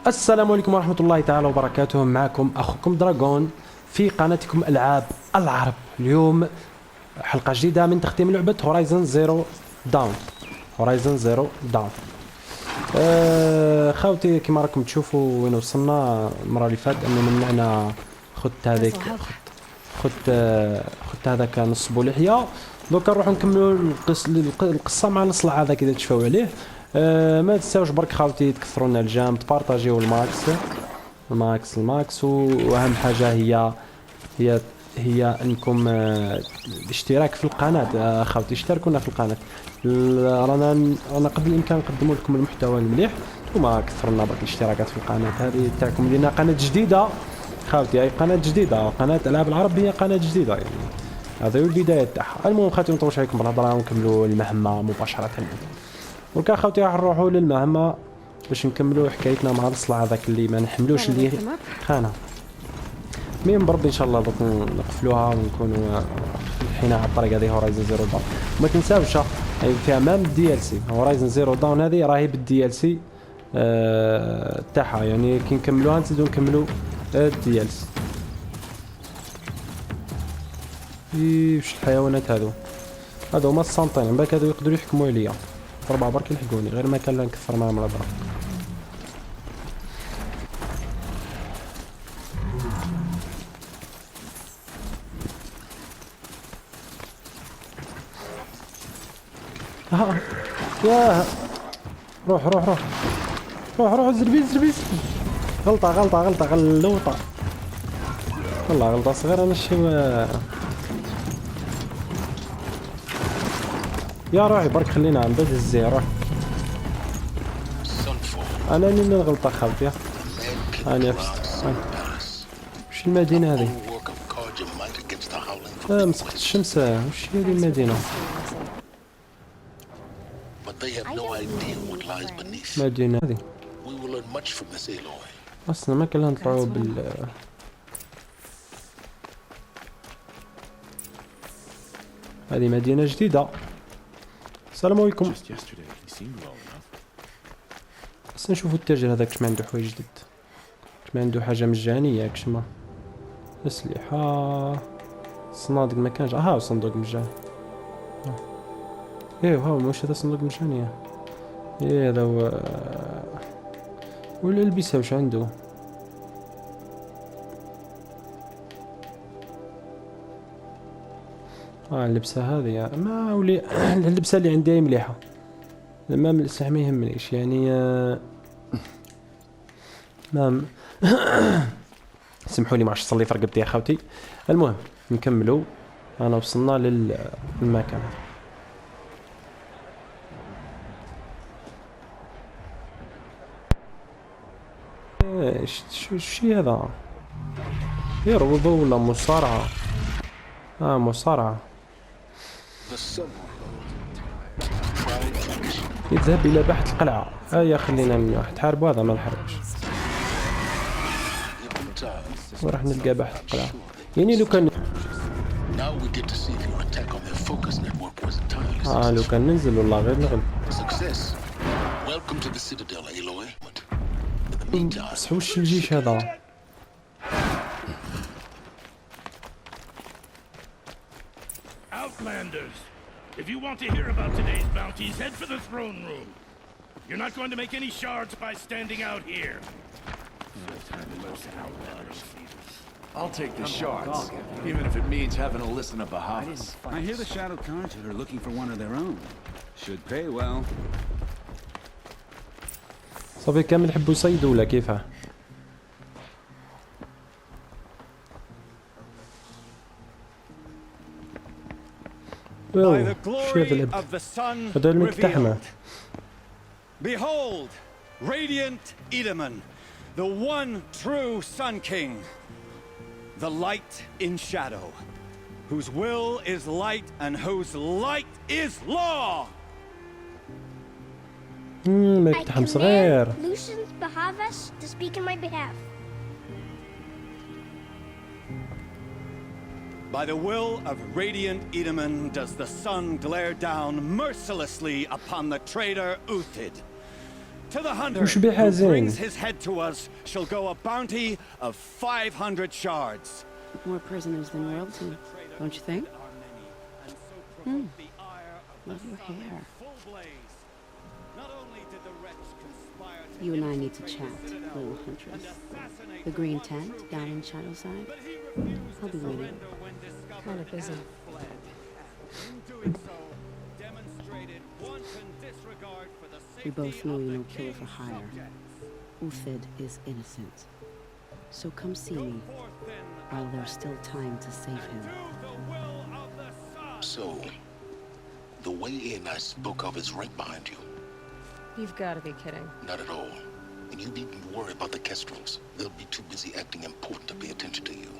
السلام عليكم ورحمة الله تعالى وبركاته. معكم أخوكم دراغون في قناتكم العاب العرب. اليوم حلقة جديدة من تختيم لعبة هورايزن زيرو داون. خاوتي كما راكم تشوفوا وين وصلنا المرة اللي فاتت، انه منعنا خدت هذيك خدت هذاك نص بولحية. دوكا نروحو نكملوا القصة مع نصلع هذاك اذا تشفاو عليه. ما تنساوش برك خاوتي تكثروا لنا الجام، تبارطاجيو الماكس واهم حاجه هي انكم الاشتراك في القناه. خاوتي اشتركونا في القناه، رانا قبل الامكان نقدموا لكم المحتوى المليح، وما كثروا لنا برك الاشتراكات في القناه هذه تاعكم. لنا قناه جديده خاوتي، اي قناه جديده، قناه العاب العرب، هي قناه جديده يعني هذا هو البدايه تاعها. المهم خاوتي ما نطولش عليكم بالهضره ونكملوا المهمه مباشره. وكا خاوتي راح نروحوا للمهمة باش نكملوا حكايتنا مع الصلع هذاك اللي ما نحملوش اللي خانه. مين بربي ان شاء الله نقفلوها ونكونوا الحين على الطريق هذه هورايزن زيرو داون. وما تنساوش فيها مام الدي ال سي. هورايزن زيرو داون هذه راهي بالدي ال سي تاعها، يعني كي نكملوها نزيدو نكملوا الدي ال سي. وش الحيوانات هذو هما السانطين، من بالك هذو يقدروا يحكموا عليا. 4 برك يلحقوني، غير ما كان نكثر معاهم الهضره. ياه روح زربيز. غلطة غلوطة، والله غلطة صغيرة ماشي يا روحي برك خلينا عند باب الزيرة. انا اللي نغلط خاوتي. انا وش المدينة هذه؟ مسقط الشمس. وش هذه المدينة؟ مدينة هذه اصلا ما كنا نطلعوا هذه مدينة جديدة. السلام عليكم. بس نشوفوا التاجر هذاك كش ما عنده حوايج جدد، كش ما عنده حاجة مجانية، كش ما أسلحة صنادق ما كانش. صندوق مجاني. ايه واش هذا صندوق مجانية؟ ايه هذا هو. والألبسة واش عنده؟ اللبسة هذه ما ولي اللبسة اللي عندي مليحة، ما من السلاح ما يهمنيش يعني. ما سمحوا لي ما عادش نصلي في رقبتي يا خاوتي. المهم نكملوا، انا وصلنا للمكان. شو هذا؟ يركض ولا مصارعة؟ مصارعة. يذهب إلى بحث القلعة. خلينا تحاربوا، هذا ما نحاربش، وراح نلقى بحث القلعة. يعني لو كان لو كان ننزل والله غير نغلب. بس وش الجيش هذا؟ If you want to hear about today's bounties, head for the throne room. You're not going to make any shards by standing out here. I'll take the shards, even if it means having to listen to Bahamas. I hear the Shadow Conjure are looking for one of their own. Should pay well. صافي كامل يحبوا يصيدوا ولا كيفاه؟ By the glory of the sun revealed. Behold, radiant Edaman, the one true Sun King, the light in shadow, whose will is light and whose light is law. I command Lucian's Bahavas to speak in my behalf. By the will of radiant Edaman does the sun glare down mercilessly upon the traitor Uthid. To the hunter وش بيه who حزين؟ brings his head to us shall go a bounty of 500 shards. More prisoners than royalty, don't you think? Love your hair. You and I need to chat, little huntress. The green tent down in Shadowside. I'll be waiting. Kind of busy. We both know you're no killer for hire. Uthid is innocent. So come see me while there's still time to save him. So, the way in I spoke of is right behind you. You've got to be kidding. Not at all. And you needn't worry about the Kestrels. They'll be too busy acting important to pay attention to you.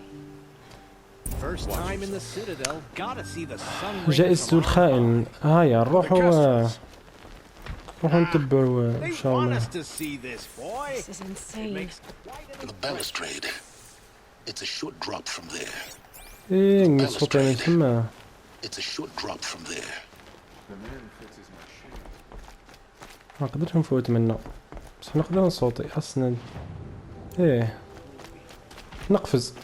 First time in the Citadel. Gotta see the sun. جائزة الخائن. هيا نروحوا نتبعوا They شاومن. want us to see this, boy. This is insane. The balustrade. It's a short drop from there. إيه نصوت من تما. It's a short drop from there. ما نقدرش نفوت منه بس نقدر نصوتي اصلا. ايه نقفز.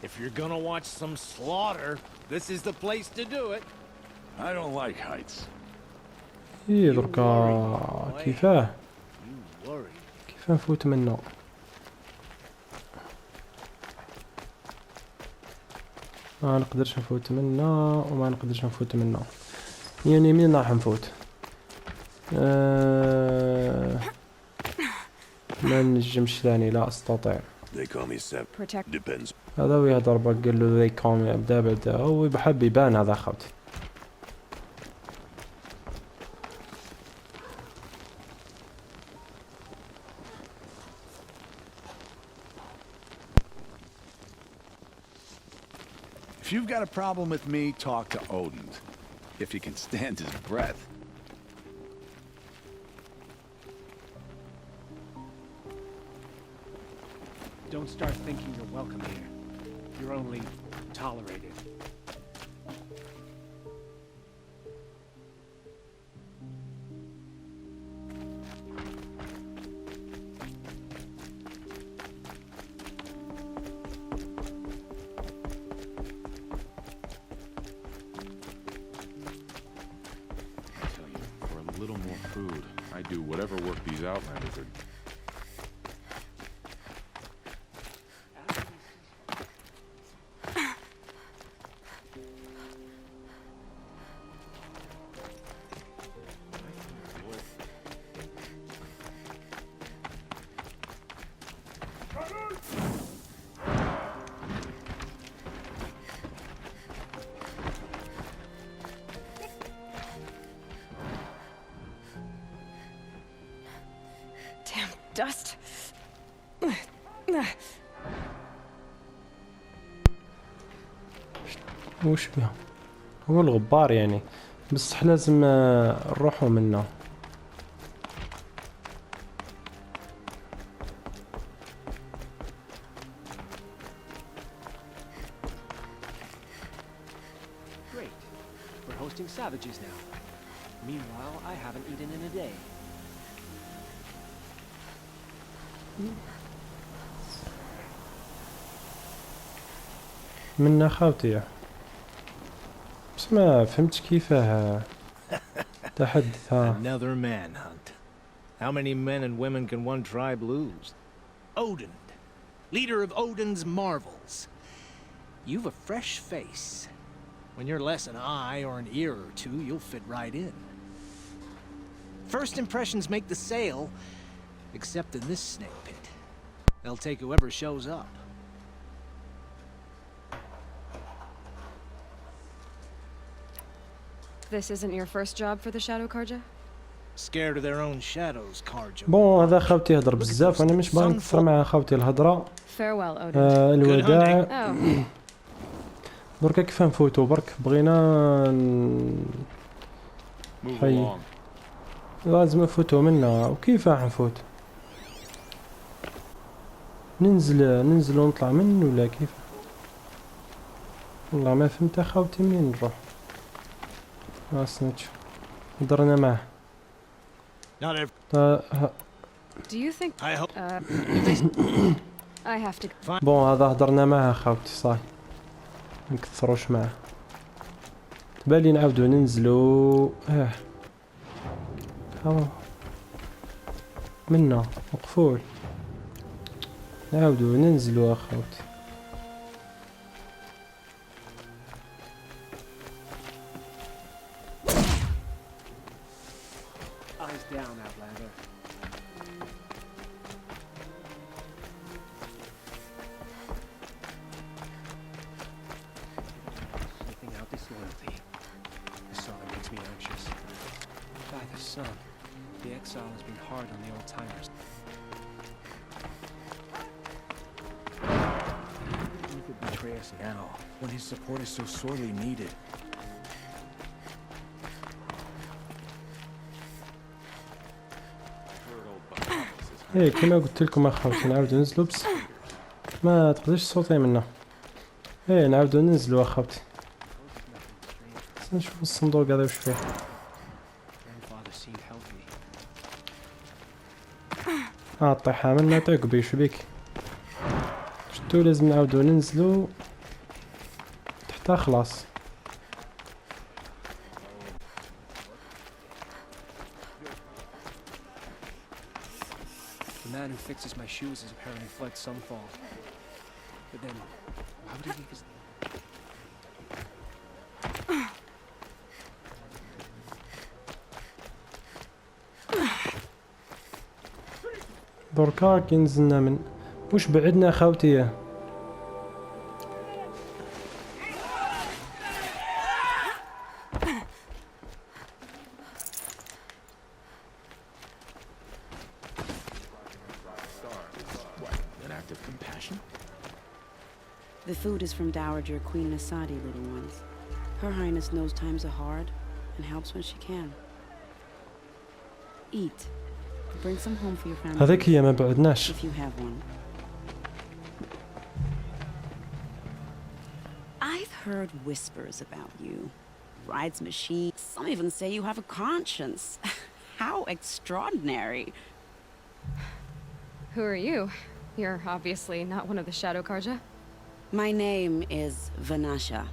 If you're gonna watch some slaughter, this is the place to do it. I don't like heights. ايه دركا كيفاه You worry. كيف نفوت منه. ما نقدرش نفوت منه وما نقدرش نفوت منه. يعني منين راح نفوت؟ ما نجمش ثاني لا استطيع. They call me Sep. Protect. Depends. هذا ويهضر بقى قال له ذي كوم بدا هو بحب يبان هذا خوتي. If you've got a problem with me, talk to Odin. If you can stand his breath. Don't start thinking you're welcome here. You're only tolerated. A little more food. I'd do whatever work these outlanders are. Damn dust. وش بها؟ هو الغبار يعني بصح لازم نروحوا منه. Great. We're hosting savages now. Meanwhile, I haven't eaten in a day. منا خاوتي بس ما فهمتش كيفاه تحدث. Another manhunt. How many men and women can one tribe lose? Odin, leader of Odin's marvels. You've a fresh face. When you're less an eye or an ear or two, you'll fit right in. First impressions make the sale, except in this snake pit. They'll take whoever shows up. This isn't your first job for the Shadow Karja? Scared of their own shadows, Karja. بون هذا خاوتي يهضر بزاف وانا مش باغي نكثر مع خاوتي الهضره. Farewell, Odin. الوداع. Oh. دركا كيف نفوتو برك بغينا Move حي along. لازم نفوتو منا وكيف راح نفوت؟ ننزل ونطلع منه ولا كيف؟ والله ما فهمت خاوتي منين نروح. أصنتش هضرنا معاه. Not every. Do you think I hope. I have to بون هذا هضرنا معاه خاوتي صاي منكثروش معاه. تبالي نعاودو ننزلو هاو منا مقفول. نعاودو ننزلو اخوتي. Eyes down, Outlander. Sniffing out disloyalty. The saga makes me anxious. By the sun, the exile has been hard on the old-timers. He could betray us now, when his support is so sorely needed. ايه كما قلت لكم اخوتي نعاودو ننزلو بس ما تقدرش تصوتي منا. ايه نعاودو ننزلو اخوتي. بس نشوف الصندوق هذا وش فيه. طيحها منا تعقبي وش بيك. شتو لازم نعاودو ننزلو حتى خلاص. The man who fixes my shoes has apparently fled Sunfall. But then, why would he leave his... دركا كي نزلنا من وش بعدنا خاوتي. The food is from Dowager Queen Nasadi, little ones. Her Highness knows times are hard and helps when she can. Eat. Bring some home for your family. هذيك هي ما بعدناش. If you have one. I've heard whispers about you. Rides machines. Some even say you have a conscience. How extraordinary. Who are you? You're obviously not one of the Shadow Karja. My name is Vanasha.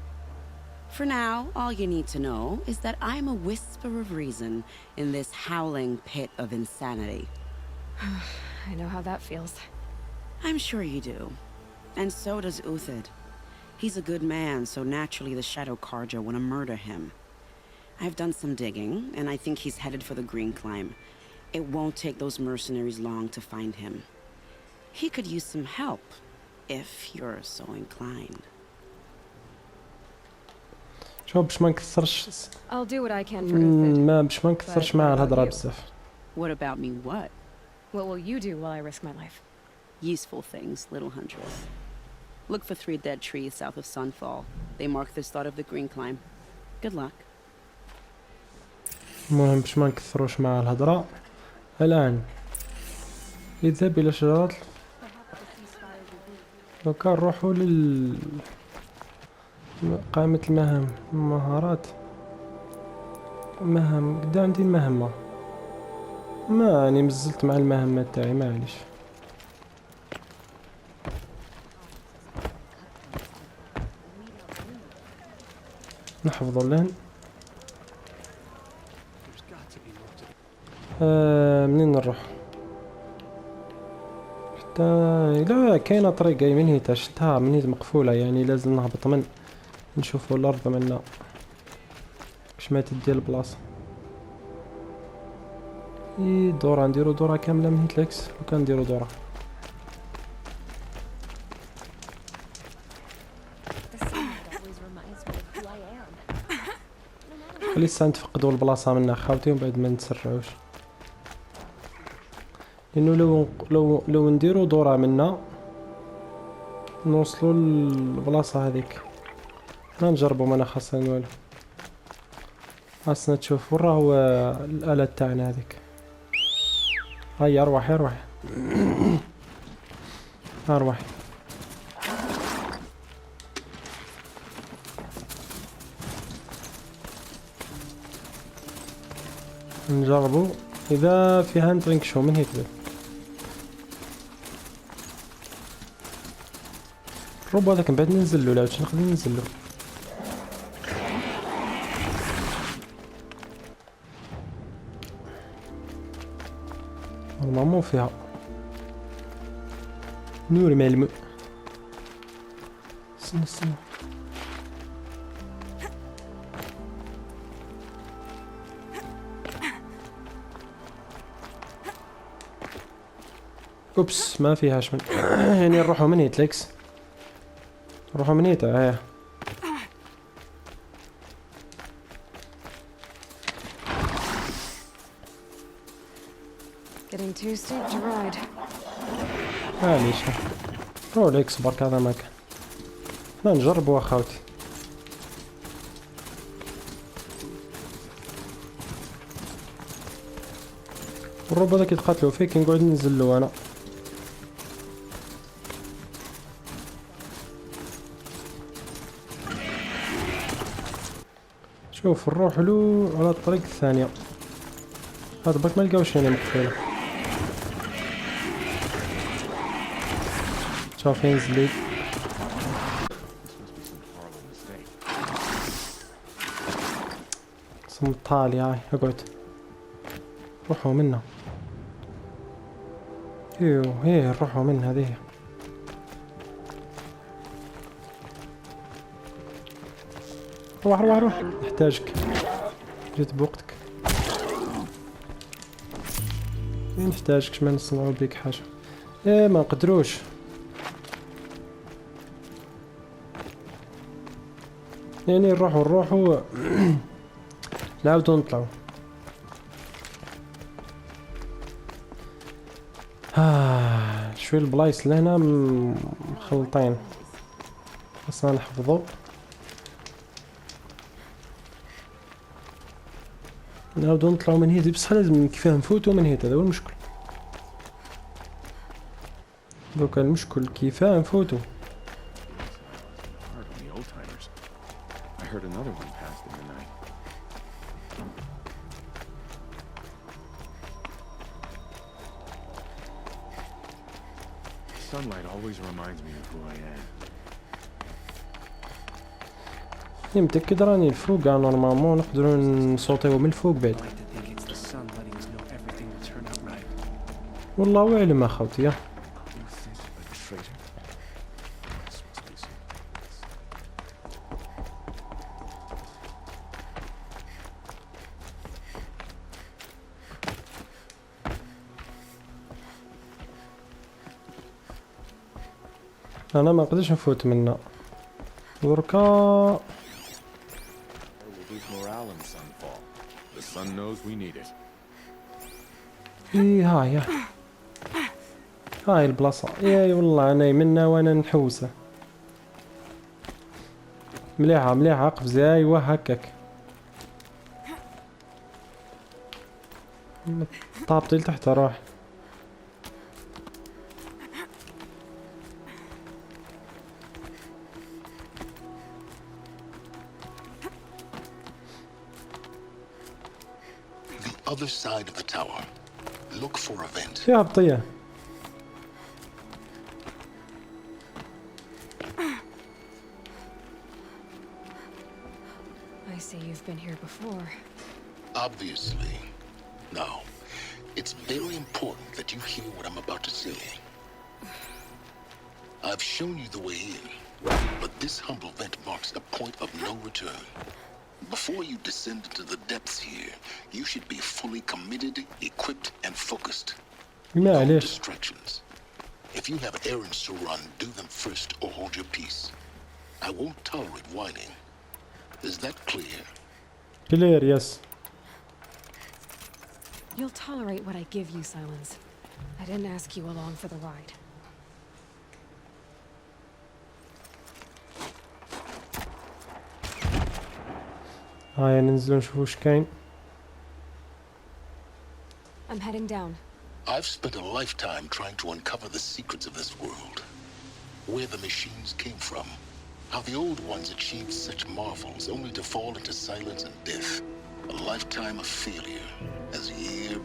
For now, all you need to know is that I'm a whisper of reason in this howling pit of insanity. I know how that feels. I'm sure you do. And so does Uthid. He's a good man, so naturally the Shadow Karja want to murder him. I've done some digging, and I think he's headed for the Green Climb. It won't take those mercenaries long to find him. He could use some help, if you're so inclined. شوف باش ما نكثرش. I'll do what I can for Uthid. ما باش ما نكثرش مع الهضره بزاف. What about me, what? What will you do while I risk my life? Useful things, little huntress. Look for 3 dead trees south of Sunfall. They mark the start of the Green Climb. Good luck. المهم باش ما نكثروش مع الهضره. الان اذهب الى شجرات. لو كان نروحوا قائمة المهام مهارات مهام قد عندي المهمة ما يعني مزلت مع المهمة تاعي معليش. نحفظوا اللهن. منين نروح حتى لا كاينه طريقه من هي شفتها من هي مقفوله يعني لازم نهبط من نشوفوا الارض منا باش ما تدي البلاصه. دورة نديرو دورة كامله من هيتلكس وكان نديرو دورة. لسه نتفقدوا البلاصه منا خاوتي ومن بعد ما نتسرعوش لانه لو نديرو دورة منا نوصلوا للبلاصه هذيك. ما نجربوا ما خاصنا والو. خاصنا تشوف ورا هو الآلة تاعنا هذيك. هيا ارواحي ارواحي ارواحي. نجربو اذا فيها نطرنكشو من هيك بيه. الروبو هذاك من بعد ننزلو لا واش نقدر ننزلو. والله مو فيها نور ملمو. استنى اوبس ما فيهاش من يعني نروحو من هيت ليكس نروحو من هيت هاي. Getting too steep to ride. معليش روليكس برك هذا ما كان. لا نجربو اخوتي. الروبو هذاك يتقاتلو فيه كي نقعد ننزلو انا. شوف نروح له على الطريق الثانية. هذا برك ما لقاوش هنا مقفولة. شوف ينزل لي. اسم طالي هاي اقعد. روحوا منها. ايوه هي نروحوا من هذه. روح نحتاجك. جيت بوقتك. نحتاجك ما نصنعوا بيك حاجة. ايه ما نقدروش. يعني نروحوا نعاودو نطلعو. شوي البلايص لهنا مخلطين خاصنا نحفظو. نعاودو نطلعو من هيدي بصح لازم كيفاه نفوتو من هيدا هذا هو المشكل. دوكا المشكل كيفاه نفوتو. Sunlight always reminds me of who I am. متأكد راني الفوق نورمالمون نقدرو نصوتيو من الفوق بعد. والله اعلم اخوتي. يا انا ما نقدرش نفوت منا دركا. ايه هاي البلاصة. ايه والله انا منا وانا نحوسه. مليحة قفزة. ايوا هكاك طابطي لتحت راح. Other side of the tower. Look for a vent. فيها بطية. I see you've been here before. Obviously. Now, it's very important that you hear what I'm about to say. I've shown you the way in, but this humble vent marks a point of no return. Before you descend into the depths here, you should be fully committed, equipped, and focused. No distractions. If you have errands to run, do them first or hold your peace. I won't tolerate whining. Is that clear? Clear, yes. You'll tolerate what I give you, Silence. I didn't ask you along for the ride. هاي ننزل نشوف وش كاين. I'm heading down. I've spent a lifetime trying to uncover the secrets of this world. Where the machines came from. How the old ones achieved such marvels only to fall into silence and death. A lifetime of failure, as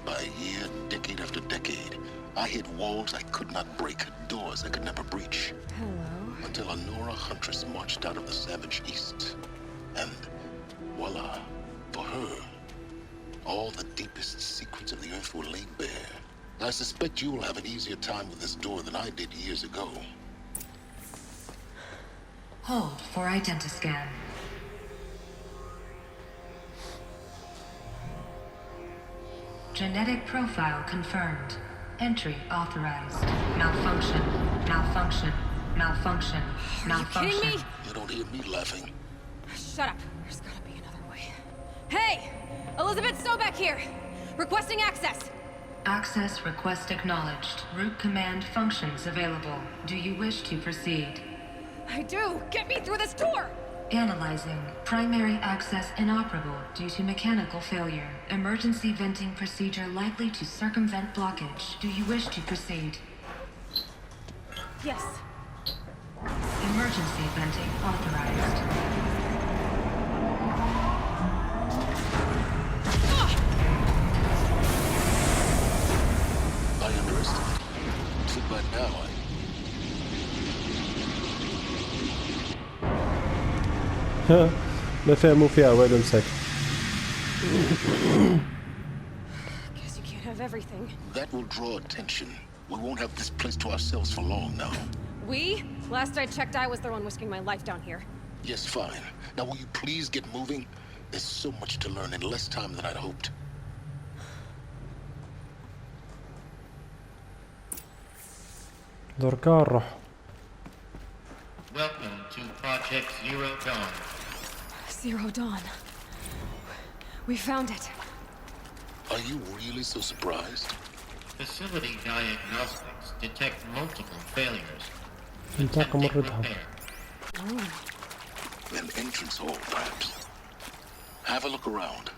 by year, decade after decade. I hit walls I could not break, doors I could never breach. Hello. Until a Nora huntress marched out of the savage east. And voila, for her, all the deepest secrets of the earth were laid bare. I suspect you will have an easier time with this door than I did years ago. Hold for identiscan. Genetic profile confirmed. Entry authorized. Malfunction. Malfunction. Malfunction. Malfunction. Are you kidding me? You don't hear me laughing. Shut up. There's gotta be another way. Hey! Elizabeth Sobeck here! Requesting access! Access request acknowledged. Root command functions available. Do you wish to proceed? I do! Get me through this door! Analyzing. Primary access inoperable due to mechanical failure. Emergency venting procedure likely to circumvent blockage. Do you wish to proceed? Yes. Emergency venting authorized. I underestimated. See, by now ما فهموا فيها والو مساك. Guess you can't have everything. that will draw attention. We won't have this place to ourselves for long now. We? Last I checked, I was the one risking my life down here. Yes, fine. Now will you please get moving? There's so much to learn in less time than I'd hoped. دركا نروح. Welcome to Project Zero Dawn. Zero Dawn. We found it. Are you really so surprised? Facility diagnostics detect multiple failures. ننتقم من ردها. An entrance hall, perhaps. Have a look around.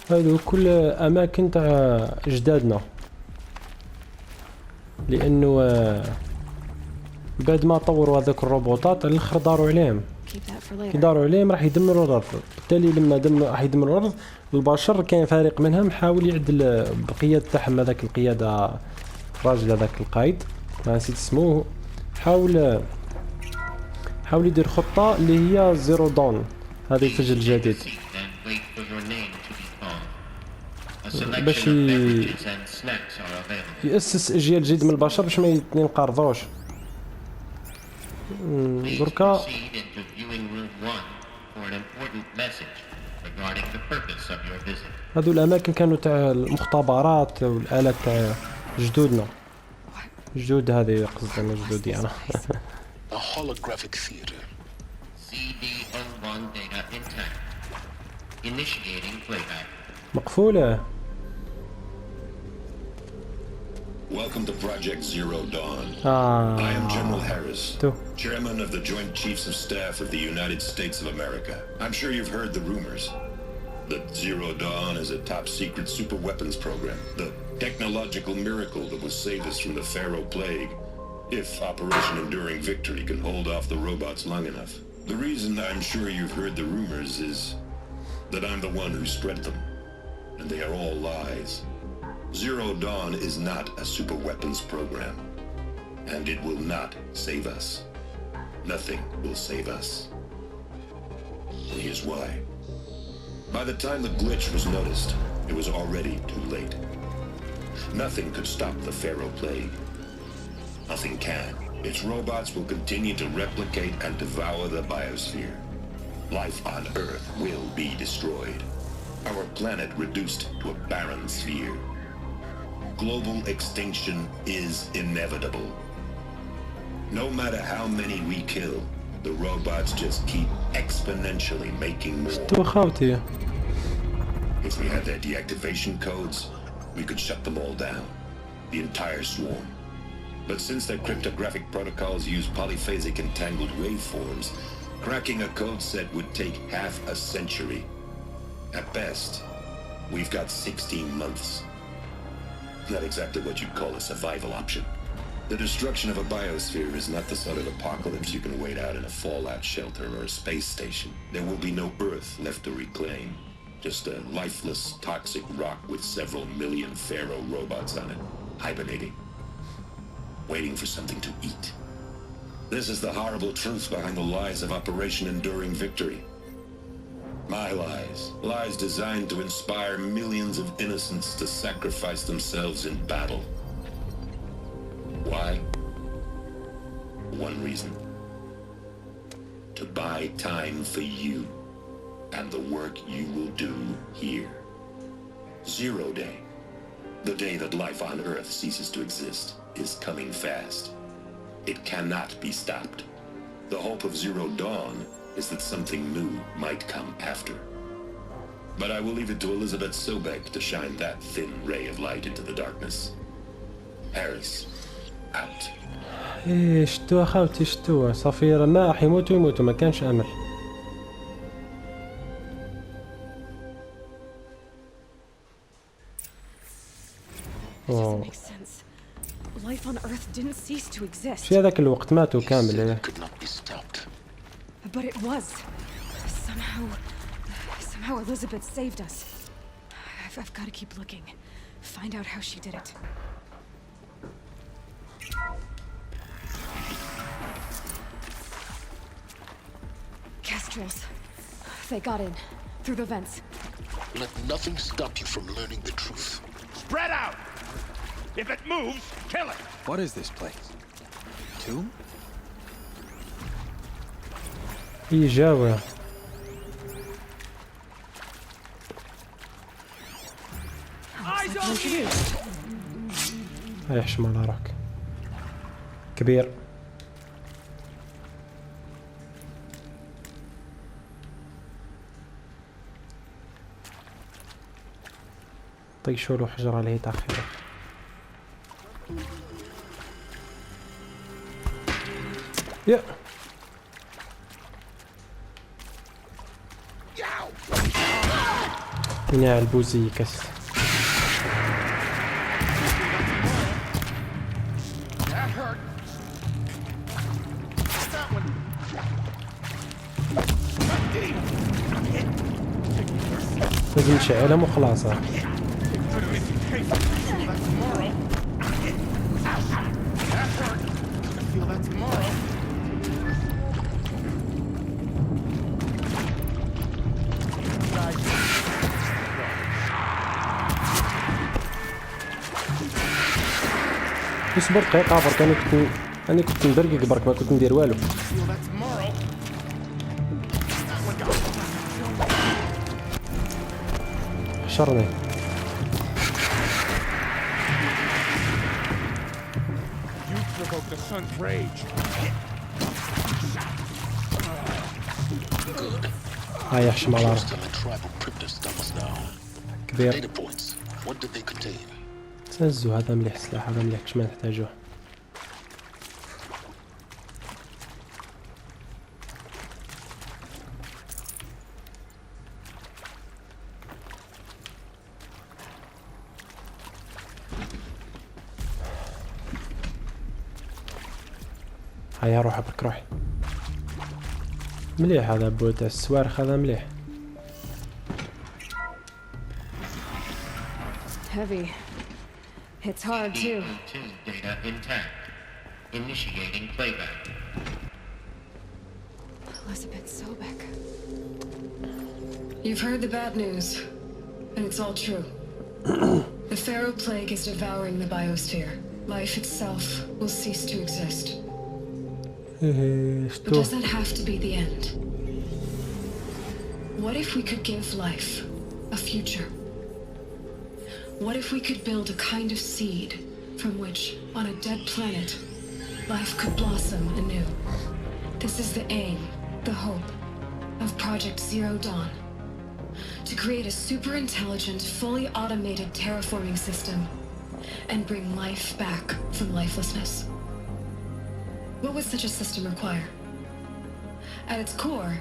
هادو كل اماكن تاع جدادنا، لانه بعد ما طوروا هذاك الروبوتات على الاخر داروا عليهم. كي داروا عليهم راح يدمروا الارض، بالتالي لما راح يدمروا الارض البشر كاين فريق منهم حاول يعدل بقية تاعهم، هذاك القيادة الراجل هذاك القايد ما نسيت اسمه، حاول يدير خطة اللي هي زيرو دون، هذا الفجر الجديد باش يأسس اجيال جديد من البشر باش ما ينقرضوش. دركا هادو الاماكن كانوا تاع المختبرات والالات تاع جدودنا، جدود هذه قصدي انا جدودي انا. A holographic theater. CD01 data intact. Initiating playback. مقفولة. Welcome to Project Zero Dawn. I am General Harris, Chairman of the Joint Chiefs of Staff of the United States of America. I'm sure you've heard the rumors that Zero Dawn is a top-secret super-weapons program, the technological miracle that will save us from the Pharaoh Plague, if Operation Enduring Victory can hold off the robots long enough. The reason I'm sure you've heard the rumors is that I'm the one who spread them, and they are all lies. Zero Dawn is not a super weapons program, and it will not save us. Nothing will save us. Here's why. By the time the glitch was noticed, it was already too late. Nothing could stop the Pharaoh Plague. Nothing can. Its robots will continue to replicate and devour the biosphere. Life on Earth will be destroyed. Our planet reduced to a barren sphere. Global extinction is inevitable. No matter how many we kill, the robots just keep exponentially making more. If we had their deactivation codes, we could shut them all down. The entire swarm. But since their cryptographic protocols use polyphasic entangled waveforms, cracking a code set would take half a century. At best, we've got 16 months. Not exactly what you'd call a survival option. The destruction of a biosphere is not the sort of apocalypse you can wait out in a fallout shelter or a space station. There will be no Earth left to reclaim. Just a lifeless, toxic rock with several million pharaoh robots on it, hibernating, waiting for something to eat. This is the horrible truth behind the lies of Operation Enduring Victory. My lies. Lies designed to inspire millions of innocents to sacrifice themselves in battle. Why? One reason. To buy time for you and the work you will do here. 0 Day, the day that life on Earth ceases to exist, is coming fast. It cannot be stopped. The hope of Zero Dawn is that something new might come after. But I will leave it to Elizabeth Sobek to shine that thin ray of light into the darkness. Harris, out. ايه شتوها خاوتي شتوها صافي ما راح يموتوا ما كانش امل. Life on Earth didn't cease to exist. في هذاك الوقت ماتوا كامل. But it was. Somehow Elizabeth saved us. I've got to keep looking. Find out how she did it. Kestrels. They got in. Through the vents. Let nothing stop you from learning the truth. Spread out! If it moves, kill it! What is this place? Tomb? إجابة. هاي حشمة على روحك كبير. طيشوا له حجر عليه تاخير. يا يا البوزي كس. لازم نشعلهم وخلاص. اصبر دقيقة برك أنا كنت مدرقق برك ما كنت ندير والو. حشرني. هاي يحشم على راسك. كبير. تنسوا هذا مليح سلاح هذا مليح كش ما نحتاجوه. هيا روح برك روحي. مليح هذا بوت السوارخ هذا مليح. Heavy. It's hard too. Data intact. Initiating playback. Elizabeth Sobek. You've heard the bad news, and it's all true. The Pharaoh plague is devouring the biosphere. Life itself will cease to exist. But does that have to be the end? What if we could give life a future? What if we could build a kind of seed from which, on a dead planet, life could blossom anew? This is the aim, the hope, of Project Zero Dawn. To create a super-intelligent, fully automated terraforming system and bring life back from lifelessness. What would such a system require? At its core,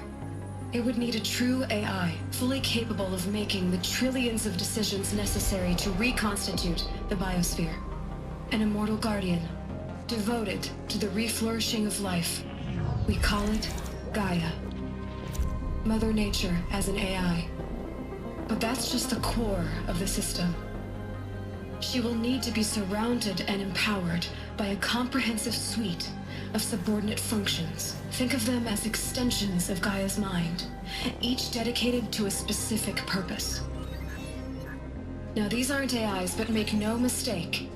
it would need a true AI, fully capable of making the trillions of decisions necessary to reconstitute the biosphere. An immortal guardian, devoted to the reflourishing of life. We call it Gaia. Mother Nature as an AI. But that's just the core of the system. She will need to be surrounded and empowered by a comprehensive suite of subordinate functions. Think of them as extensions of Gaia's mind, each dedicated to a specific purpose. Now, these aren't AIs, but make no mistake,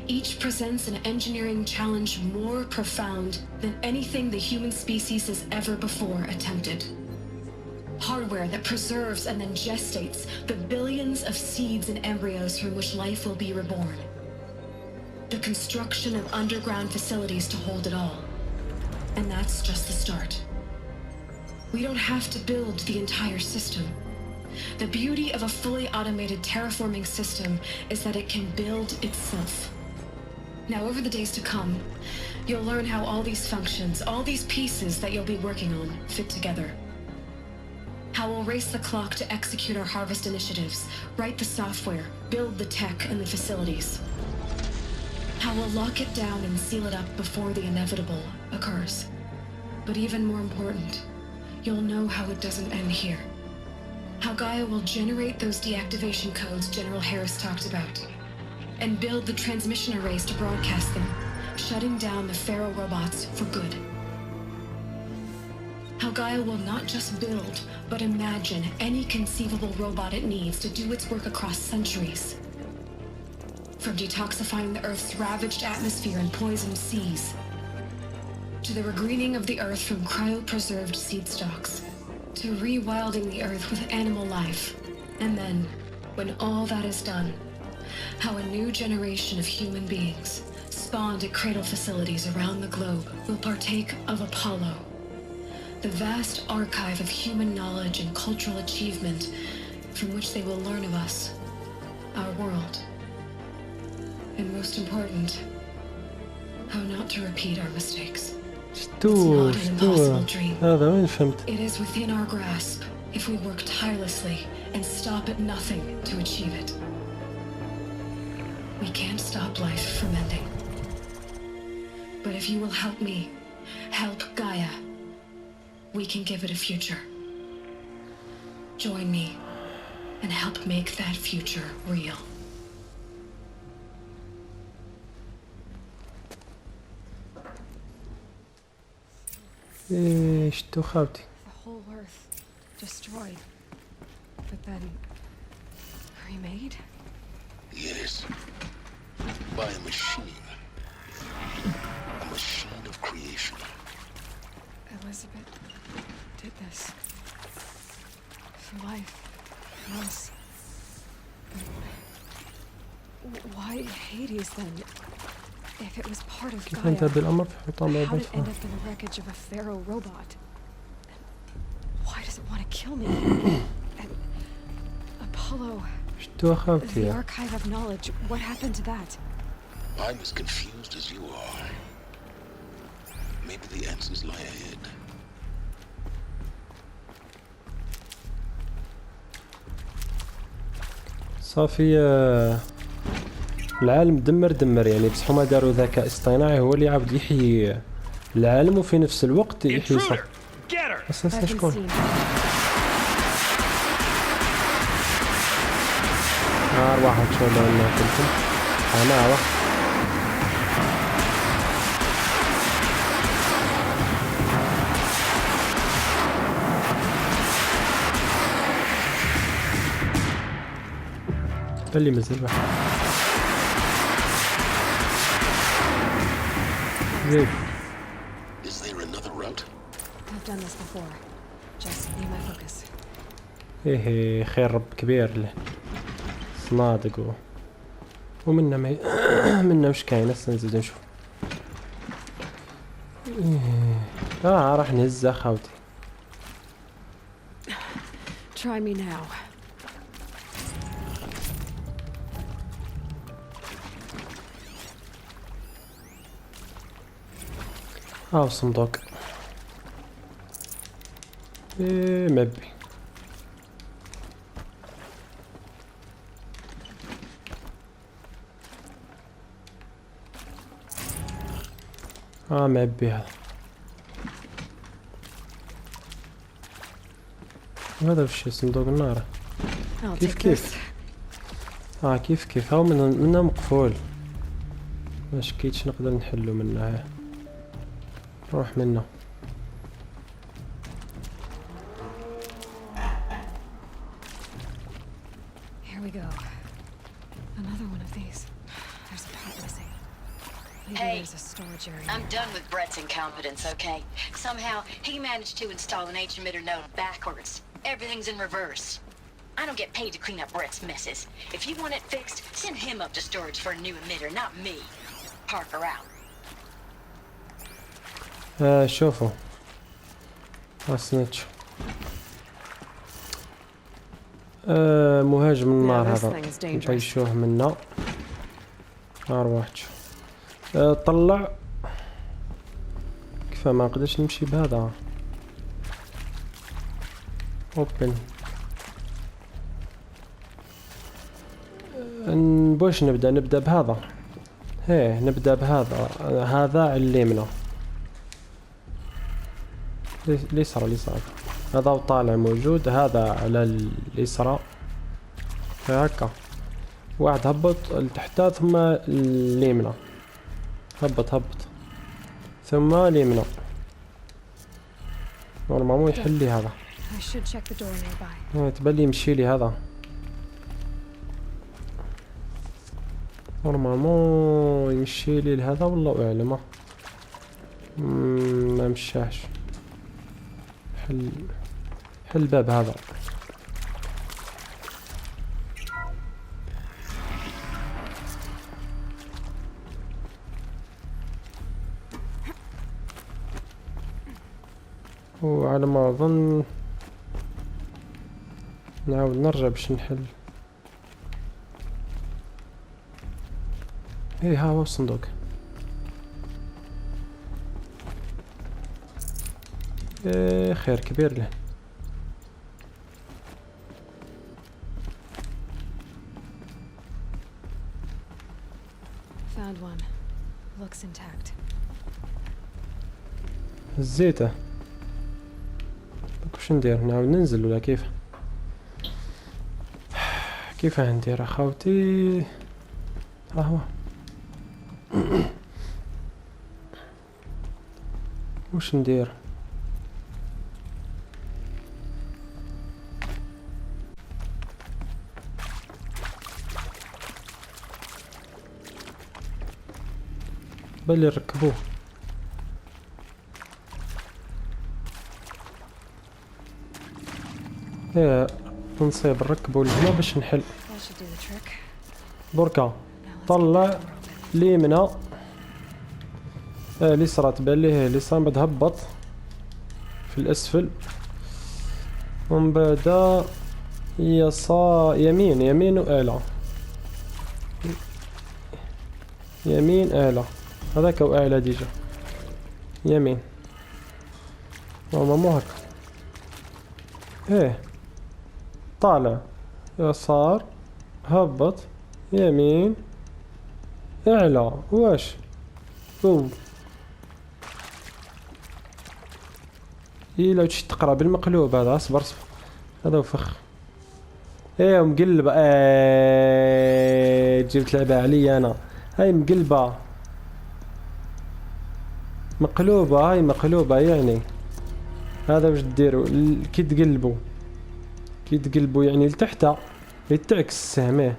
each presents an engineering challenge more profound than anything the human species has ever before attempted. Hardware that preserves and then gestates the billions of seeds and embryos from which life will be reborn. The construction of underground facilities to hold it all. And that's just the start. We don't have to build the entire system. The beauty of a fully automated terraforming system is that it can build itself. Now, over the days to come, you'll learn how all these functions, all these pieces that you'll be working on, fit together. How we'll race the clock to execute our harvest initiatives, write the software, build the tech and the facilities. How we'll lock it down and seal it up before the inevitable occurs. But even more important, you'll know how it doesn't end here. How Gaia will generate those deactivation codes General Harris talked about, and build the transmission arrays to broadcast them, shutting down the Pharaoh robots for good. How Gaia will not just build, but imagine any conceivable robot it needs to do its work across centuries. From detoxifying the Earth's ravaged atmosphere and poisoned seas, to the regreening of the Earth from cryopreserved seed stalks, to rewilding the Earth with animal life. And then, when all that is done, how a new generation of human beings, spawned at cradle facilities around the globe, will partake of Apollo, the vast archive of human knowledge and cultural achievement from which they will learn of us, our world. And most important, how not to repeat our mistakes. It's not an impossible dream. It is within our grasp if we work tirelessly and stop at nothing to achieve it. We can't stop life from ending. But if you will help me, help Gaia, we can give it a future. Join me and help make that future real. شتو خاوتي. The whole Earth destroyed, but then remade? Yes. By a machine. A machine of creation. Elizabeth did this. For life. For us. Why Hades then? If it was part of Gaia, how did it end up in the wreckage of a Pharaoh robot? And why does it want to kill me? And Apollo, the archive of knowledge, what happened to that? I'm as confused as you are. Maybe the answers lie ahead. صافي العالم دمر يعني بصح هما داروا ذكاء اصطناعي هو اللي عاود يحيي العالم وفي نفس الوقت يحيي صح. أساسا شكون؟ واحد شغل لنا كلكم أنا واحد اللي مازال واحد زين. Is there another route? I've done this before. Just need my focus. إيه خير رب كبير له صنادق ومنا ما منا وش كاين هسه نزيد نشوف. راح نهزها خاوتي. Try me now. صندوق مبي مبي هذا وش صندوق النار كيف كيف هاو منه مقفول. ما شكيتش نقدر نحلو منه. نروح منه. Here we go. Another one of these. There's a part missing. Maybe Hey, there's a storage area. I'm done with Brett's incompetence, okay? Somehow, he managed to install an H-emitter node backwards. Everything's in reverse. I don't get paid to clean up Brett's messes. If you want it fixed, send him up to storage for a new emitter, not me. Parker out. شوفوا اسنتش مهاجم النار هذا نطيشوه منا. أروحتش طلع كيف ما نقدرش نمشي بهذا. اوبن باش نبدا بهذا. نبدا بهذا. هذا علمنا اليسرى هذا وطالع موجود. هذا على اليسرى هكا. واحد هبط لتحت ثم اليمنى. هبط ثم اليمنى. نورمالمون يحل لي هذا. تبان لي يمشي لي هذا. نورمالمون يمشي لي لهذا والله اعلم. ما مشاش. حل الباب هذا. وعلى ما اظن نعاود نرجع باش نحل. ها هو الصندوق. خير كبير له. Found one. Looks intact. هزيته. واش ندير؟ نعاود ننزل ولا كيف ندير اخوتي؟ ها هو. واش ندير؟ بلي نركبوه. نصيب نركبو لهنا باش نحل. بركا طلع اليمنى اليسرى تبان ليه اليسرى. من بعد هبط في الاسفل ومن بعد يسار يمين واعلى. يمين اعلى. هذاك هو اعلى ديجا. يمين مو هكا. طالع يسار هبط يمين اعلى. واش لو تشي تقرا بالمقلوب هذا. اصبر هذا وفخ. مقلبه. جبت لعبه علي انا. هاي مقلبه مقلوبه. هاي مقلوبه يعني. هذا واش ديروا كي تقلبوا يعني لتحت يتعكس السهم.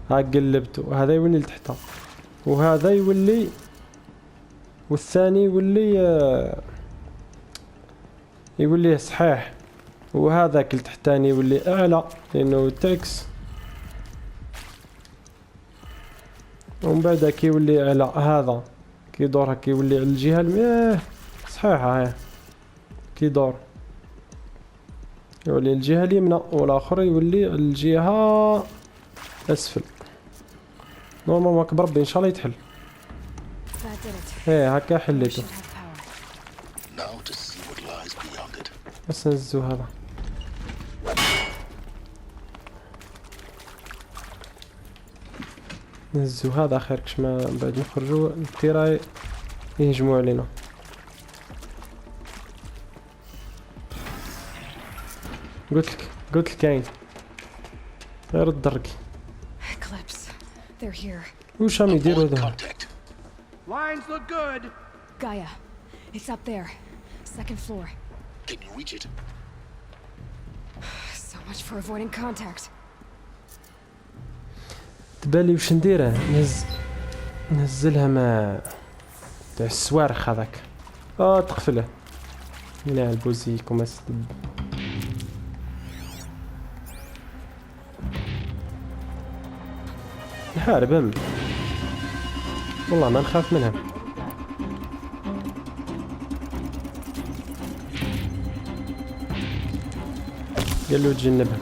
ها قلبته. هذا يولي لتحت وهذا يولي والثاني يولي صحيح. وهذاك التحتاني يولي اعلى لانه تعكس. ومن بعد كيولي على هذا كيدور هكا يولي على الجهه صحيحه. هاي كيدور يولي الجهه اليمنى والاخر يولي على الجهه اسفل. نورمالمون بربي ان شاء الله يتحل. هكا حليته. بس نزو هذا. نزو هذا خير كش ما بعد نخرجوا التيراي يهجموا علينا. قلت لك كاين. غير الدرك. Eclipse. They're here. وش راهم يديروا هذول؟ Lines look good. Gaia. It's up there. Second floor. Can you reach it? So much for avoiding contact. تبالي وش نديره؟ نهزلها مع تاع الصواريخ هذاك. تقفله. هنا البوزيكم استب. نحاربهم. والله ما نخاف منها. قال له تجنبها.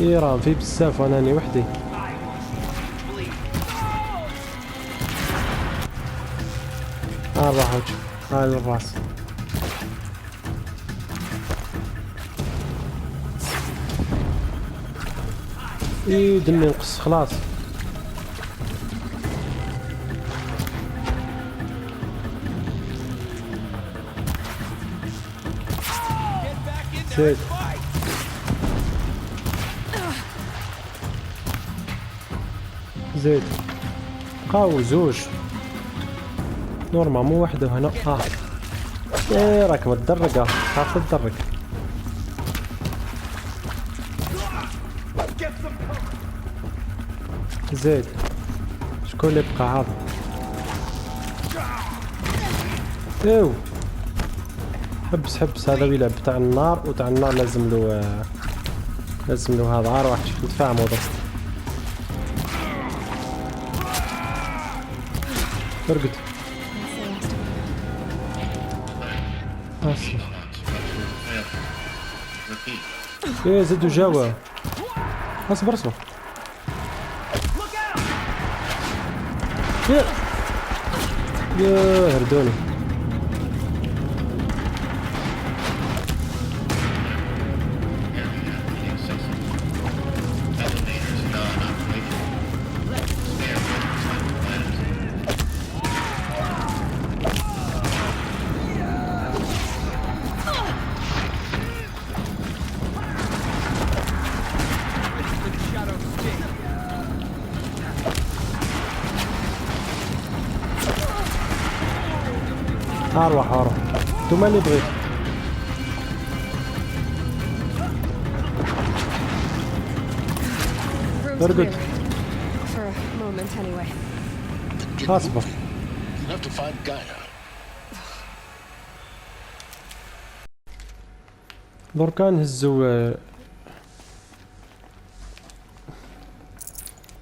راه في بزاف وانا راني وحدي. راح وجه هاي الراس. دمي نقص خلاص. زيد زيد قاو زوج نورمال مو وحده هنا. راك متدرقة خاف تدرق. زيد شكون اللي بقى هذا؟ حبس هذا يلعب تاع النار وتاع النار لازم له هذا. عار واحد نتفاهموا درك. ارقد. زدوا جوا. اصبر يا هردوني. اروح انتو ما اللي بغيت. ارقد. اصبر. دركا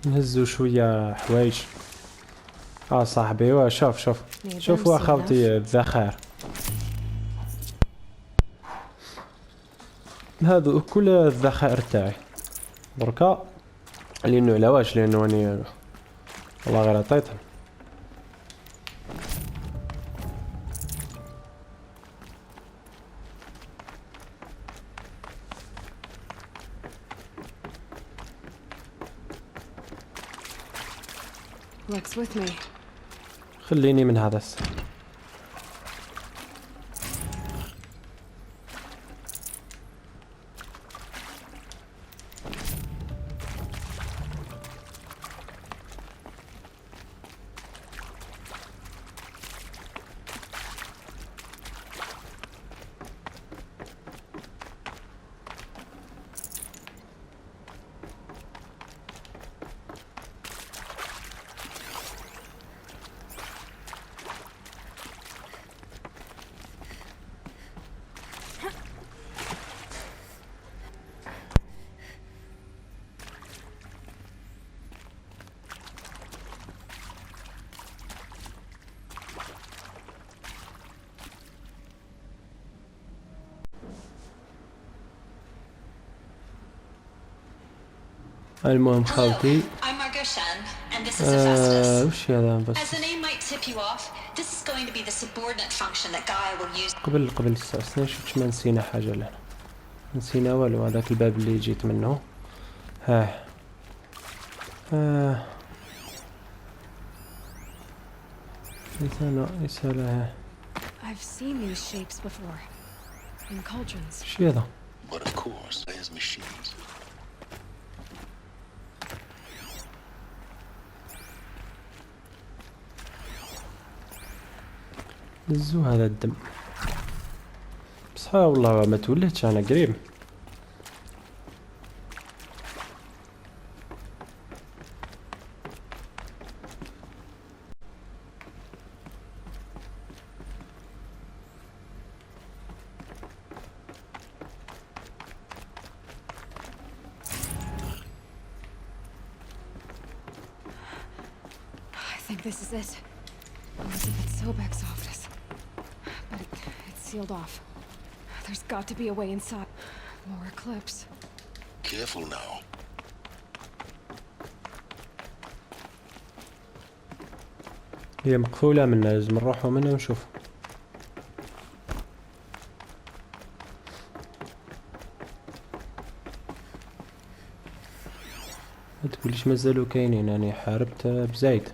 نهزو شوية حوايج. صاحبي شوف اخوتي الذخائر هذو كل الذخائر تاعي دركا. لانه علاش لانه راني والله غير عطيتهم. خليني من هذا المهم خالتي وش هذا بس قبل استنى شفت ما نسينا حاجة لهنا نسينا والو هذاك الباب اللي جيت منه رسالة I've seen these shapes before in cauldrons. شي هذا But of course, there's machines. نزو هذا الدم بصح والله ما توليتش انا قريب I think this is it. It's Sobek's office. But it's sealed off. There's got to be a way inside. More eclipse. Careful now. هي مقفولة منا لازم نروحوا منها ونشوف ما تقوليش مازالوا كاينين يعني حاربت بزايد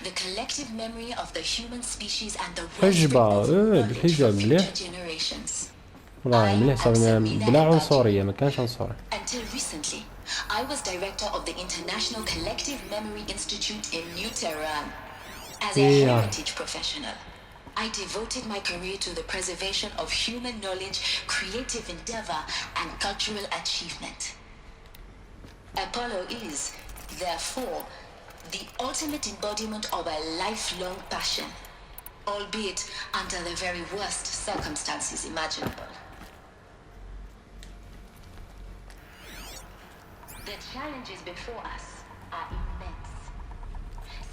The collective memory of the human species and the حجبة بالحجاب مليح والله مليح صار بلا عنصرية ما كانش عنصري Until recently, I was director of the International Collective Memory Institute in New Tehran. As a heritage professional, I devoted my career to the preservation of human knowledge, creative endeavor, and cultural achievement. Apollo is, therefore, the ultimate embodiment of a lifelong passion, albeit under the very worst circumstances imaginable. The challenges before us are immense.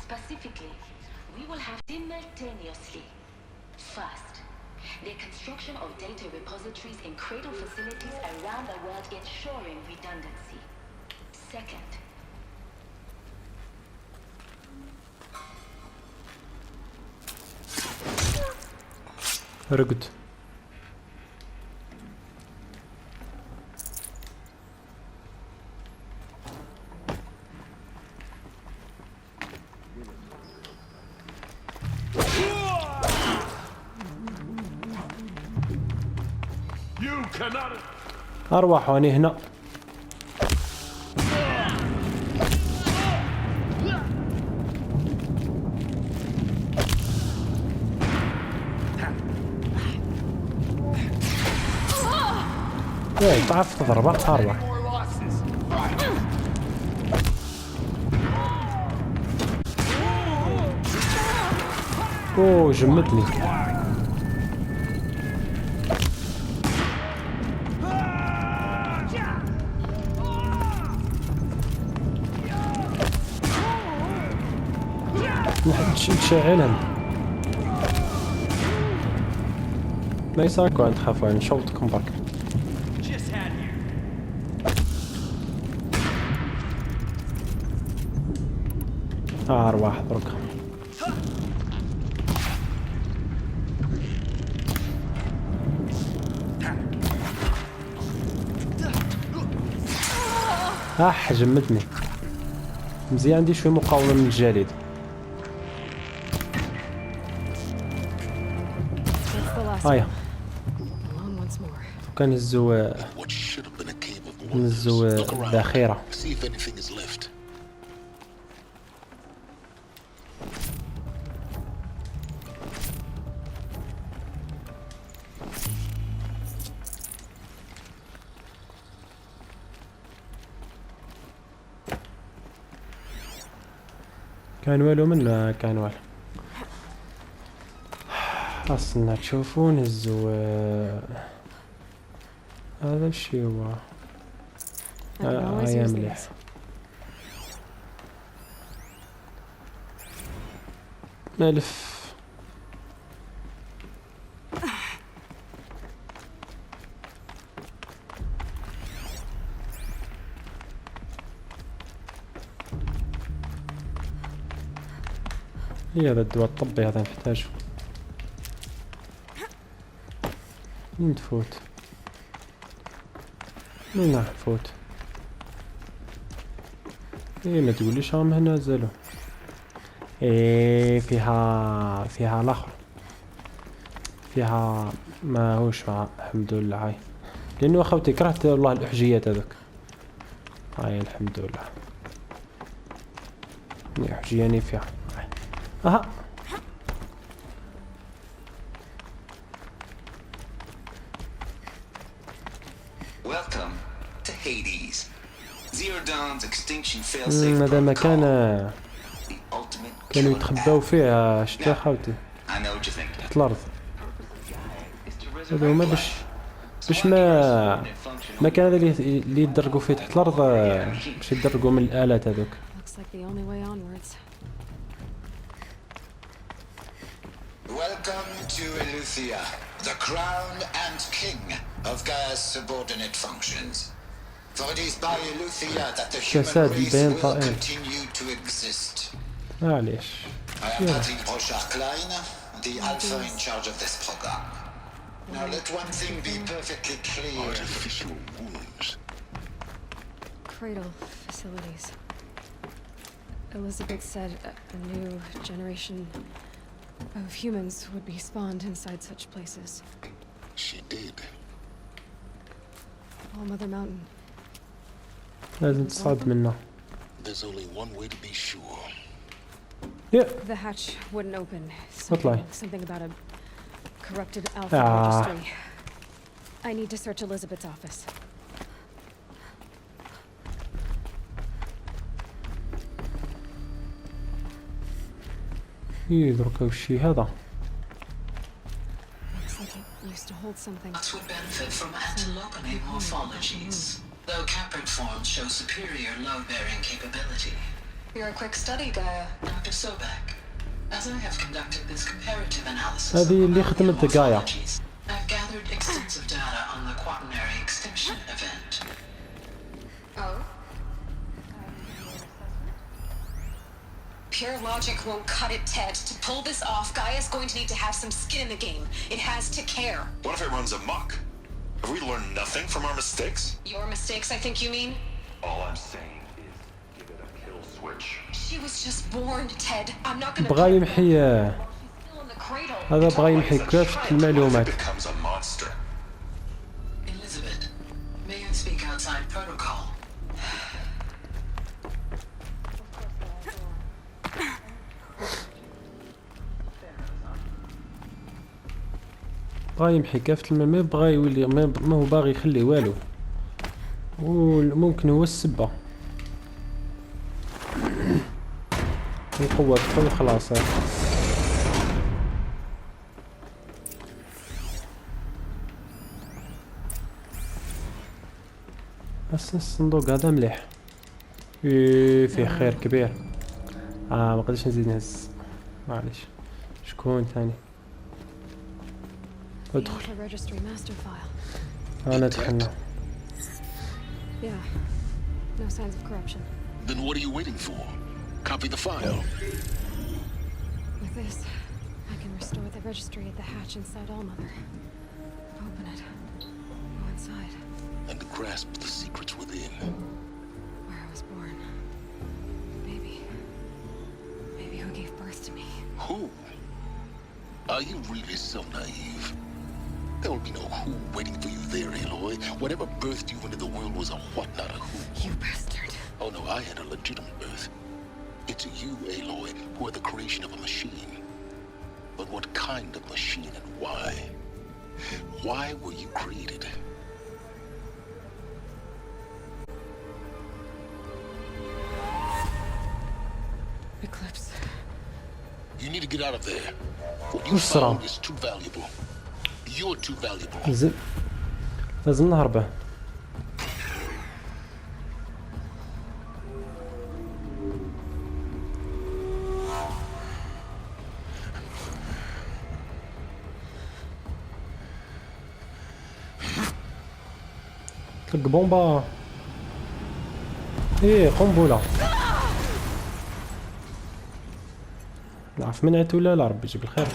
Specifically, we will have simultaneously, first, the construction of data repositories in cradle facilities around the world ensuring redundancy. Second, رقد أروح وأني هنا ايه تعرف تضربه أروح اوه جمدني نشعلهم ما يساكوا عند تخافوا نشوطكم برك أرواح برك جمدني مزيان عندي شوي مقاومة من الجليد كان نهزو الذخيرة كان والو منه كان والو اصلا تشوفون نهزو هذا الشي هو هيا مليح ملف هي هذا الدواء الطبي هذا نحتاجه. وين تفوت؟ وين راح نفوت؟ ايه ما تقوليش راهم هنا زالوا. ايه فيها الاخر، فيها ما هوش الحمد لله. هاي لانه اخوتي كرهت والله الاحجيات هذوك. هاي الحمد لله احجياني فيها. اها Welcome to Hades. Zero Dawn's extinction failsafe هذا مكان ultimate كانوا يتخباو فيه. شتا خوتي I know what you think. تحت الارض. هذا هما باش ما كان هذا اللي يدرقوا فيه تحت الارض باش يدرقوا من الالات هذوك. Welcome to Eleuthia, the crown and king of Gaia's subordinate functions. For it is by Eleuthia that the human race will continue to exist. معليش. I am Patrick Brochard-Klein, the alpha in charge of this program. Now let one thing be perfectly clear. Artificial wounds. Cradle facilities. Elizabeth said a new generation of humans would be spawned inside such places. She did. All Mother Mountain. لازم تصعد منه. There's only one way to be sure. The hatch wouldn't open. اطلعي. Something about a corrupted alpha registry. I need to search Elizabeth's office. يدرك وشي هذا. Looks like it used to hold something. That would benefit from antilogamy morphologies, though caprid forms show superior load-bearing capability. You're a quick study, Gaia. Dr. Sobek, as I have conducted this comparative analysis هذه اللي خدمت غايا. I've gathered extensive data on the quaternary extinction event. Oh? Pure logic won't cut it, Ted. To pull this off, Gaia's going to need to have some skin in the game. It has to care. What if it runs amok? Have we learned nothing from our mistakes? Your mistakes, I think you mean? All I'm saying is give it a kill switch. She was just born, Ted. I'm not gonna... بغا يمحي هذا بغا يمحي كافة المعلومات. Elizabeth, may I speak outside protocol? بغا يمحي كافة ما بغا يولي ما هو باغي يخلي والو، وممكن هو السبة. القوة تدخل خلاص. بس الصندوق هذا مليح. فيه خير كبير. ما قدرش نزيد نهز معليش. شكون ثاني؟ ادخل. انا دخلنا. No signs of corruption. Then what are you waiting for? Copy the file. With this, I can restore the registry at the hatch inside Allmother. Open it. Go inside. And grasp the secrets within. Where I was born. Maybe who gave birth to me. Who? Are you really so naive? There will be no who waiting for you there, Aloy. Whatever birthed you into the world was a what, not a who. You bastard. Oh no, I had a legitimate birth. It's you, Aloy, who are the creation of a machine. But what kind of machine and why? Why were you created? Eclipse. You need to get out of there. What you found is too valuable. You're too valuable. لازم نهربه. طلق بومبا. ايه قنبلة. نعرف منعت ولا لا، ربي يجيب الخير.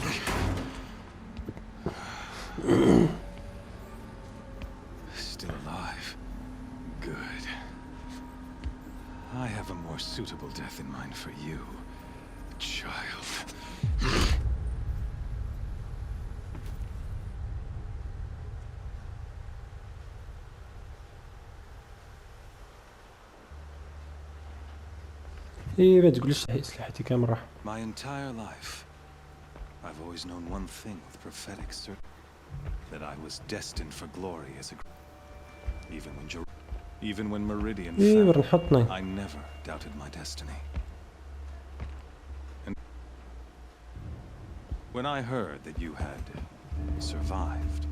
Still alive. Good. I have a more suitable death in mind for you, child. ايه ما تقولش سلاحتي كامل راح. My entire life, I've always known one thing with prophetic certainty, that I was destined for glory as a. Even when Meridian fell, I never doubted my destiny. And when I heard that you had survived,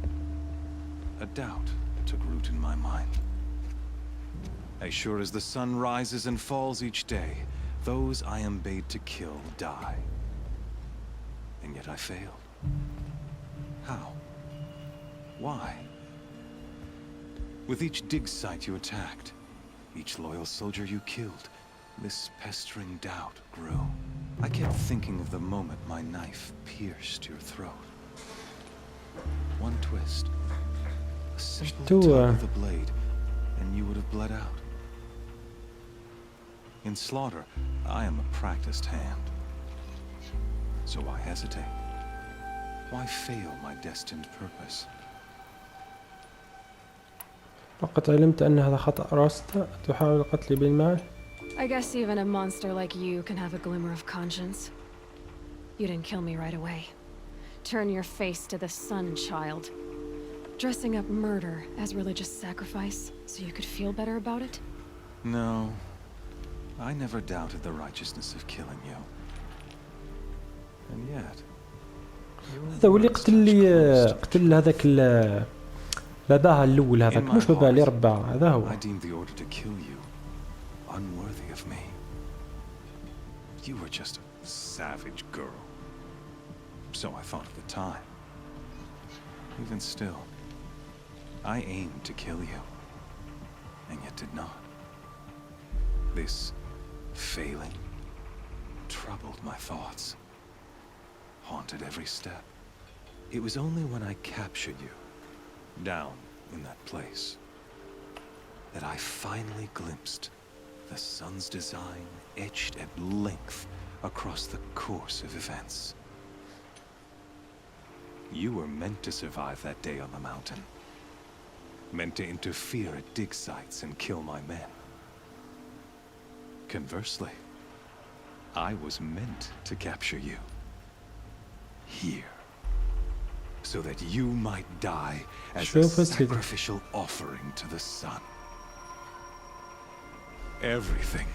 a doubt took root in my mind. As sure as the sun rises and falls each day, those I am bade to kill die. And yet I failed. How? Why? With each dig site you attacked, each loyal soldier you killed, this pestering doubt grew. I kept thinking of the moment my knife pierced your throat. One twist, a simple tug of the blade, and you would have bled out. In slaughter, I am a practiced hand. So why hesitate? Why fail my destined purpose? لقد علمت أن هذا خطأ راست. تحاول قتلي بالمال. I guess even a monster like you can have a glimmer of conscience. You didn't kill me right away. Turn your face to the sun, child. Dressing up murder as religious sacrifice so you could feel better about it? No. I never doubted the righteousness of killing you. And yet... هذا هو اللي قتل هذاك باباها الأول، هذاك مش باباها اللي رباها، هذا هو. I deemed the order to kill you unworthy of me. You were just a savage girl. So I thought at the time. Even still, I aimed to kill you, and yet did not. This failing troubled my thoughts, haunted every step. It was only when I captured you, down in that place, that I finally glimpsed the sun's design etched at length across the course of events. You were meant to survive that day on the mountain, meant to interfere at dig sites and kill my men. Conversely, I was meant to capture you here, so that you might die as a sacrificial offering to the sun. Everything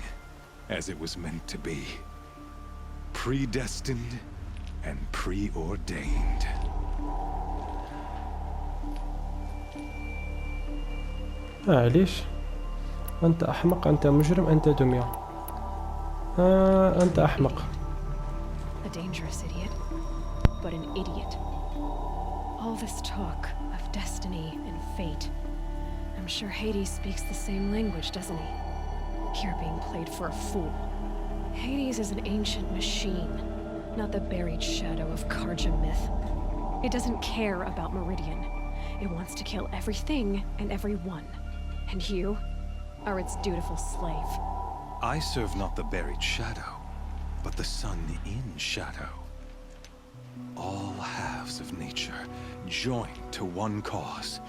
as it was meant to be, predestined and preordained. معليش، أنت أحمق، أنت مجرم، أنت دمية. أنت أحمق. A dangerous idiot, but an idiot. All this talk of destiny and fate. I'm sure Hades speaks the same language, doesn't he? You're being played for a fool. Hades is an ancient machine, not the buried shadow of Karja myth. It doesn't care about Meridian. It wants to kill everything and everyone. And you are its dutiful slave. I serve not the buried shadow, but the sun in shadow. All halves of nature joined to one cause.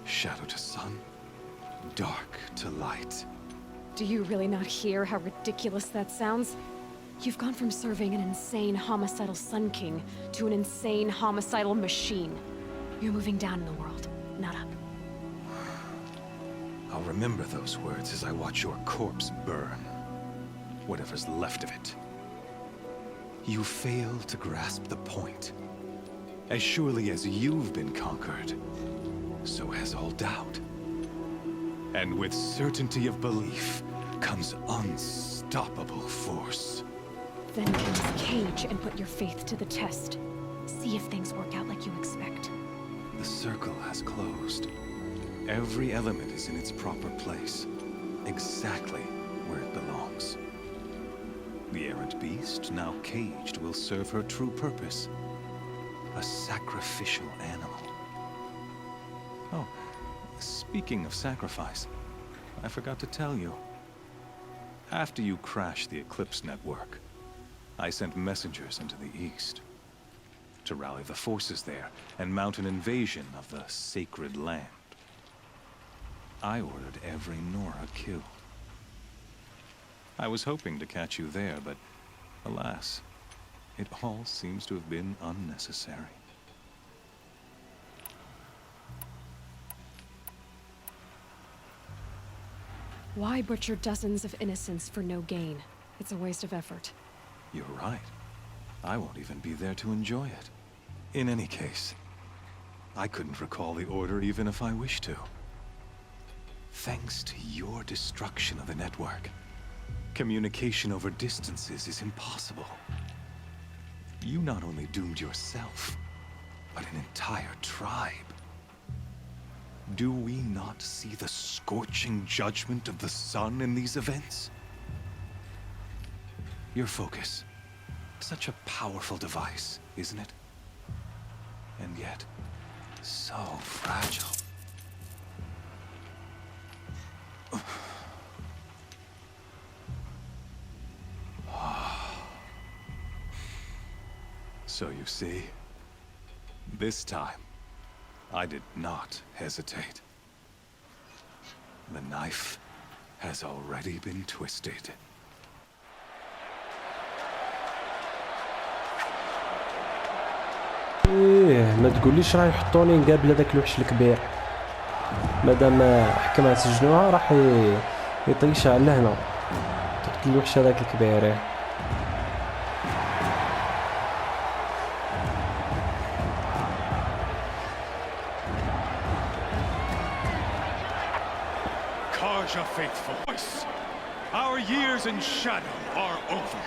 Shadow to sun, dark to light. Do you really not hear how ridiculous that sounds? You've gone from serving an insane homicidal Sun King to an insane homicidal machine. You're moving down in the world, not up. I'll remember those words as I watch your corpse burn. Whatever's left of it. You fail to grasp the point. As surely as you've been conquered, so has all doubt. And with certainty of belief comes unstoppable force. Then get this cage and put your faith to the test. See if things work out like you expect. The circle has closed. Every element is in its proper place, exactly where it belongs. The errant beast, now caged, will serve her true purpose. A sacrificial animal. Oh, speaking of sacrifice, I forgot to tell you. After you crashed the Eclipse network, I sent messengers into the east to rally the forces there and mount an invasion of the sacred land. I ordered every Nora killed. I was hoping to catch you there, but alas, it all seems to have been unnecessary. Why butcher dozens of innocents for no gain? It's a waste of effort. You're right. I won't even be there to enjoy it. In any case, I couldn't recall the order even if I wished to. Thanks to your destruction of the network, communication over distances is impossible. You not only doomed yourself, but an entire tribe. Do we not see the scorching judgment of the sun in these events? Your focus, such a powerful device, isn't it? And yet, so fragile. So you see, this time, I did not hesitate. The knife has already been twisted. ما تقوليش راح يحطوني نقابل هذاك الوحش الكبير. مادام حكمها سجنوها راح يطيشها لهنا. تقتل الوحش هذاك الكبير. Faithful. Our years in shadow are over.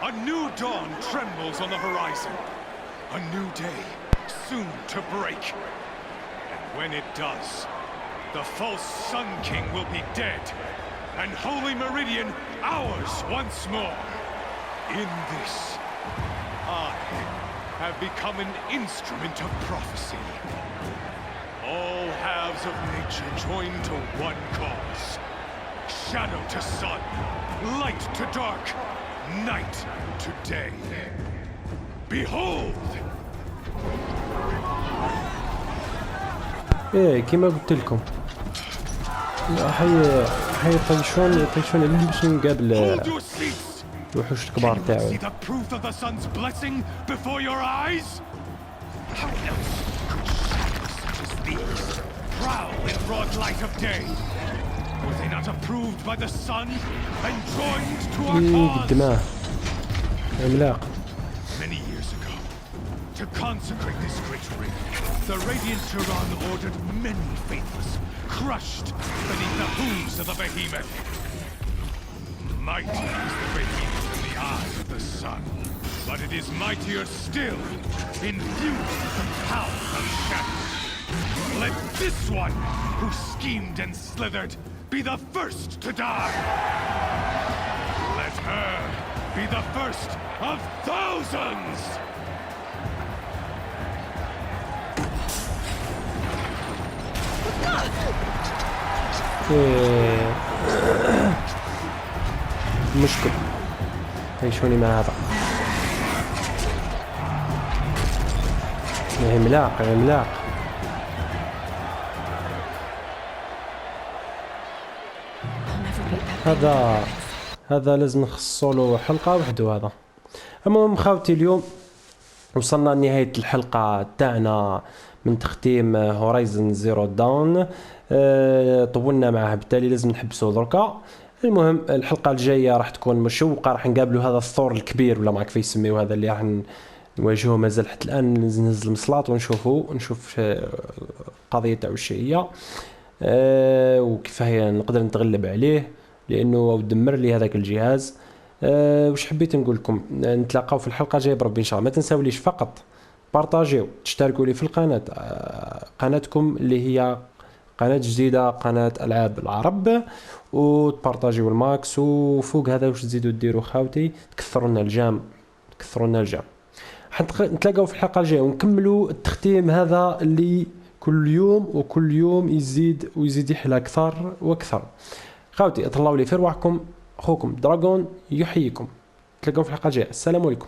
A new dawn trembles on the horizon. A new day soon to break. And when it does, the false Sun King will be dead, and Holy Meridian ours once more. In this, I have become an instrument of prophecy. All halves of nature join to one cause. Shadow to sun, light to dark, night to day. Behold! ايه كيما قلت لكم حيطيشون عليه باش نقابل الوحوش الكبار تاعو. See the proof of the sun's blessing before your eyes? How else could shadows such as these prowl in broad light of day? Were they not approved by the sun and joined to our cause? قدماه عملاق. Many years ago, to consecrate this great ring, the Radiant Turan ordered many faithless crushed beneath the hooves of the behemoth. Mighty is the behemoth in the eyes of the sun, but it is mightier still, infused with the power of shadow. Let this one, who schemed and slithered, be the first to die. Let her be the first of thousands! مشكل عيشوني مع هذا عملاق عملاق. هذا لازم نخصصوا له حلقه وحده. هذا المهم خاوتي اليوم وصلنا لنهايه الحلقه تاعنا من تختيم هورايزن زيرو داون. طولنا معاه بالتالي لازم نحبسه دركا. المهم الحلقه الجايه راح تكون مشوقه، راح نقابلوا هذا الثور الكبير ولا ما كيف يسميوه، هذا اللي راح نواجهوه مازال حتى الان. ننزل مصلاط ونشوف القضيه تاعو الشيئيه وكيف هي نقدر نتغلب عليه لانه دمر لي هذاك الجهاز. واش حبيت نقول لكم، نتلاقاو في الحلقه الجايه بربي ان شاء الله. ما تنساوليش فقط بارطاجيو، تشتركوا لي في القناه، قناتكم اللي هي قناة جديدة، قناة العاب العرب، وتبارطاجيو الماكس. وفوق هذا واش تزيدوا ديروا خاوتي؟ تكثروا لنا الجام، تكثروا لنا الجام. نتلاقاو في الحلقة الجاية ونكملوا التختيم هذا اللي كل يوم وكل يوم يزيد ويزيد يحلى أكثر وأكثر. خاوتي اطلعوا لي في رواحكم، أخوكم دراغون يحييكم. نتلاقاو في الحلقة الجاية، السلام عليكم.